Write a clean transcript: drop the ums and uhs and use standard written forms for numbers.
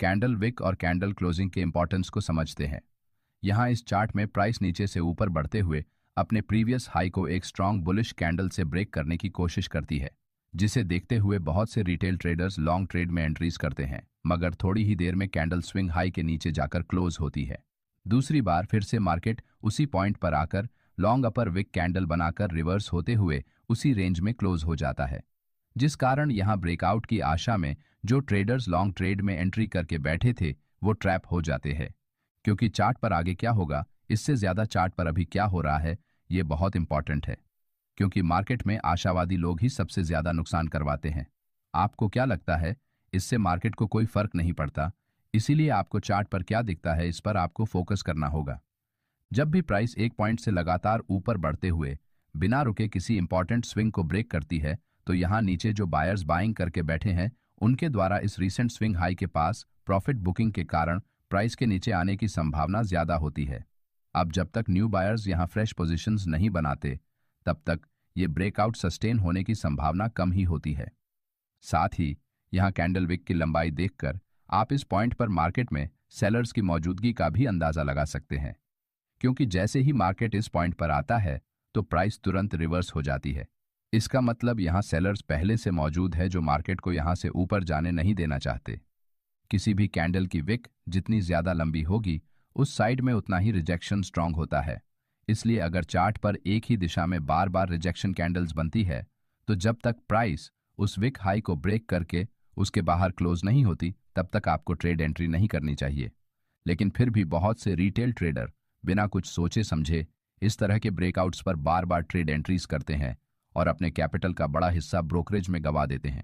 Candle Wick और candle closing के importance को समझते हैं। यहाँ इस चार्ट में प्राइस नीचे से ऊपर बढ़ते हुए अपने प्रीवियस हाई को एक स्ट्रॉन्ग बुलिश कैंडल से ब्रेक करने की कोशिश करती है, जिसे देखते हुए बहुत से रिटेल ट्रेडर्स लॉन्ग ट्रेड में एंट्रीज करते हैं, मगर थोड़ी ही देर में कैंडल स्विंग हाई के नीचे जाकर क्लोज होती है। दूसरी बार फिर से मार्केट उसी पॉइंट पर आकर लॉन्ग अपर विक कैंडल बनाकर रिवर्स होते हुए उसी रेंज में क्लोज हो जाता है, जिस कारण यहाँ ब्रेकआउट की आशा में जो ट्रेडर्स लॉन्ग ट्रेड में एंट्री करके बैठे थे वो ट्रैप हो जाते हैं। क्योंकि चार्ट पर आगे क्या होगा इससे ज्यादा चार्ट पर अभी क्या हो रहा है ये बहुत इंपॉर्टेंट है, क्योंकि मार्केट में आशावादी लोग ही सबसे ज्यादा नुकसान करवाते हैं। आपको क्या लगता है? इससे मार्केट को कोई फर्क नहीं पड़ता, इसीलिए आपको चार्ट पर क्या दिखता है इस पर आपको फोकस करना होगा। जब भी प्राइस एक पॉइंट से लगातार ऊपर बढ़ते हुए बिना रुके किसी इंपॉर्टेंट स्विंग को ब्रेक करती है, तो यहाँ नीचे जो बायर्स बाइंग करके बैठे हैं उनके द्वारा इस रीसेंट स्विंग हाई के पास प्रॉफिट बुकिंग के कारण प्राइस के नीचे आने की संभावना ज्यादा होती है। अब जब तक न्यू बायर्स यहाँ फ्रेश पोजीशंस नहीं बनाते तब तक ये ब्रेकआउट सस्टेन होने की संभावना कम ही होती है। साथ ही यहाँ कैंडल विक की लंबाई देखकर आप इस पॉइंट पर मार्केट में सेलर्स की मौजूदगी का भी अंदाजा लगा सकते हैं, क्योंकि जैसे ही मार्केट इस पॉइंट पर आता है तो प्राइस तुरंत रिवर्स हो जाती है। इसका मतलब यहाँ सेलर्स पहले से मौजूद है जो मार्केट को यहाँ से ऊपर जाने नहीं देना चाहते। किसी भी कैंडल की विक जितनी ज्यादा लंबी होगी उस साइड में उतना ही रिजेक्शन स्ट्रांग होता है। इसलिए अगर चार्ट पर एक ही दिशा में बार बार रिजेक्शन कैंडल्स बनती है तो जब तक प्राइस उस विक हाई को ब्रेक करके उसके बाहर क्लोज नहीं होती तब तक आपको ट्रेड एंट्री नहीं करनी चाहिए। लेकिन फिर भी बहुत से रिटेल ट्रेडर बिना कुछ सोचे समझे इस तरह के ब्रेकआउट्स पर बार बार ट्रेड एंट्रीज करते हैं और अपने कैपिटल का बड़ा हिस्सा ब्रोकरेज में गंवा देते हैं।